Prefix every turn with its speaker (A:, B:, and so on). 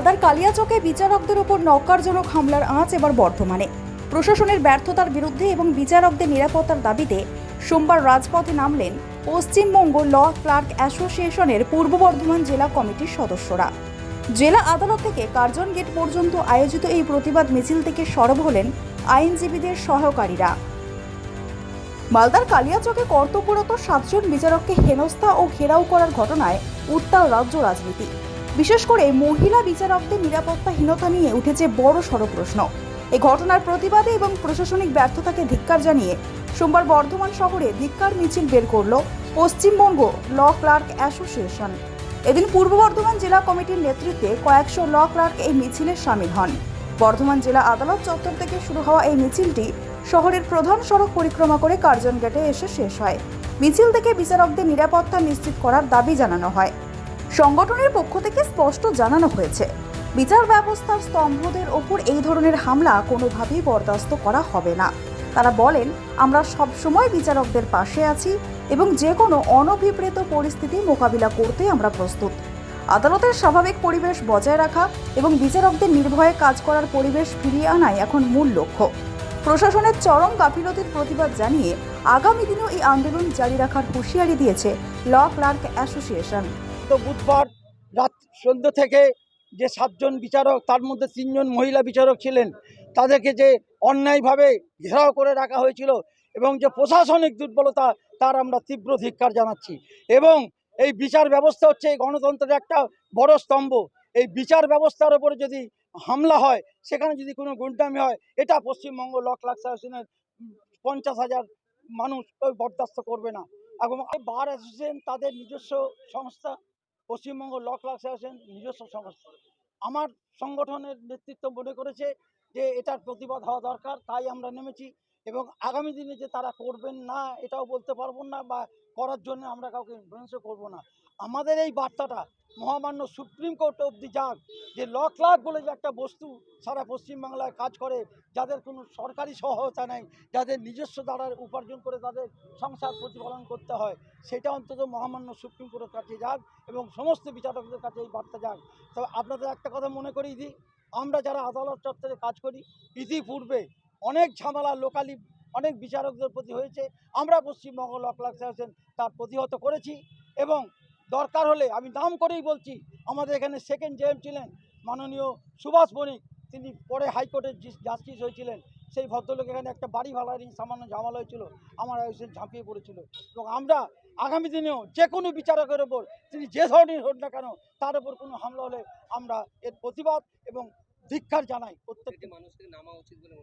A: মালদার কালিয়াচকে বিচারকদের উপর নক্কারজনক হামলার আঁচ এবার বর্ধমানে। প্রশাসনের ব্যর্থতার বিরুদ্ধে এবং বিচারকদের নিরাপত্তার দাবিতে সোমবার রাজপথে নামলেন পশ্চিমবঙ্গ ল ক্লার্ক অ্যাসোসিয়েশনের পূর্ব বর্ধমান জেলা কমিটির সদস্যরা। জেলা আদালত থেকে কার্জন গেট পর্যন্ত আয়োজিত এই প্রতিবাদ মিছিল থেকে সরব হলেন আইনজীবীদের সহকারীরা। মালদার কালিয়াচকে কর্তব্যরত 7 জন বিচারককে হেনস্থা ও ঘেরাও করার ঘটনায় উত্তাল রাজ্য রাজনীতি। বিশেষ করে মহিলা বিচারকদের নিরাপত্তাহীনতা নিয়ে উঠেছে বড় সড় প্রশ্ন। এই ঘটনার প্রতিবাদে এবং প্রশাসনিক ব্যর্থতাকে ধিক্কার জানিয়ে সোমবার বর্ধমান শহরে ধিক্কার মিছিল বের করল পশ্চিমবঙ্গ ল ক্লার্ক অ্যাসোসিয়েশন। এদিন পূর্ব বর্ধমান জেলা কমিটির নেতৃত্বে কয়েকশো ল ক্লার্ক এই মিছিলে সামিল হন। বর্ধমান জেলা আদালত চত্বর থেকে শুরু হওয়া এই মিছিলটি শহরের প্রধান সড়ক পরিক্রমা করে কার্জন গেটে এসে শেষ হয়। মিছিল থেকে বিচারকদের নিরাপত্তা নিশ্চিত করার দাবি জানানো হয়। সংগঠনের পক্ষ থেকে স্পষ্ট জানানো হয়েছে, বিচার ব্যবস্থার স্তম্ভদের ওপর এই ধরনের হামলা কোনোভাবেই বরদাস্ত করা হবে না। তারা বলেন, আমরা সবসময় বিচারকদের পাশে আছি এবং যে কোনো অনভিপ্রেত পরিস্থিতি মোকাবিলা করতে আমরা প্রস্তুত। আদালতের স্বাভাবিক পরিবেশ বজায় রাখা এবং বিচারকদের নির্ভয়ে কাজ করার পরিবেশ ফিরিয়ে আনাই এখন মূল লক্ষ্য। প্রশাসনের চরম গাফিলতির প্রতিবাদ জানিয়ে আগামী দিনেও এই আন্দোলন জারি রাখার হুঁশিয়ারি দিয়েছে ল ক্লার্ক অ্যাসোসিয়েশন।
B: তো বুধবার রাত সন্ধ্যা থেকে যে 7 জন বিচারক, তার মধ্যে 3 জন মহিলা বিচারক ছিলেন, তাদেরকে যে অন্যায়ভাবে ঘেরাও করে রাখা হয়েছিল এবং যে প্রশাসনিক দুর্বলতা, তার আমরা তীব্র ধিক্কার জানাচ্ছি। এবং এই বিচার ব্যবস্থা হচ্ছে এই গণতন্ত্রের একটা বড় স্তম্ভ। এই বিচার ব্যবস্থার উপরে যদি হামলা হয়, সেখানে যদি কোনো গুন্ডামি হয়, এটা পশ্চিমবঙ্গ ল ক্লার্ক অ্যাসোসিয়েশনের 50,000 মানুষ বরদাস্ত করবে না। এবং বার অ্যাসোসিয়েশন তাদের নিজস্ব সংস্থা, পশ্চিমবঙ্গ ল ক্লার্ক অ্যাসোসিয়েশন নিজস্ব সংস্থা। আমার সংগঠনের নেতৃত্ব মনে করেছে যে এটার প্রতিবাদ হওয়া দরকার, তাই আমরা নেমেছি। এবং আগামী দিনে যে তারা করবেন না এটাও বলতে পারবো না, বা করার জন্য আমরা কাউকে ইনফ্লুয়েন্স করবো না। আমাদের এই বার্তাটা মহামান্য সুপ্রিম কোর্ট অবধি যাক, যে ল ক্লার্ক বলে যে একটা বস্তু সারা পশ্চিমবাংলায় কাজ করে, যাদের কোনো সরকারি সহায়তা নেই, যাদের নিজস্ব দ্বারা উপার্জন করে তাদের সংসার প্রতিপালন করতে হয়, সেটা অন্তত মহামান্য সুপ্রিম কোর্টের কাছে যাক এবং সমস্ত বিচারকদের কাছে এই বার্তা যাক। তবে আপনাদের একটা কথা মনে করিয়ে দিই, আমরা যারা আদালত চত্বরে কাজ করি, ইতিপূর্বে অনেক ঝামেলা লোকালি অনেক বিচারকদের প্রতি হয়েছে। আমরা পশ্চিমবঙ্গ ল ক্লার্ক অ্যাসোসিয়েশন তার প্রতিহত করেছি। এবং দরকার হলে আমি নাম করেই বলছি, আমাদের এখানে সেকেন্ড জেএম ছিলেন মাননীয় সুভাষ বণিক, তিনি পরে হাইকোর্টের জাস্টিস হয়েছিলেন। সেই ভদ্রলোক এখানে একটা বাড়ি ভাড়া নিয়ে সামান্য ঝামেলা হয়েছিল, আমার অ্যাসোসিয়েশন ঝাঁপিয়ে পড়েছিল। এবং আমরা আগামী দিনেও যে কোনো বিচারকের ওপর, তিনি যে ধরনের হোক না কেন, তার উপর কোনো হামলা হলে আমরা এর প্রতিবাদ এবং ধিক্কার জানাই। প্রত্যেকটি মানুষকে নামা উচিত বলে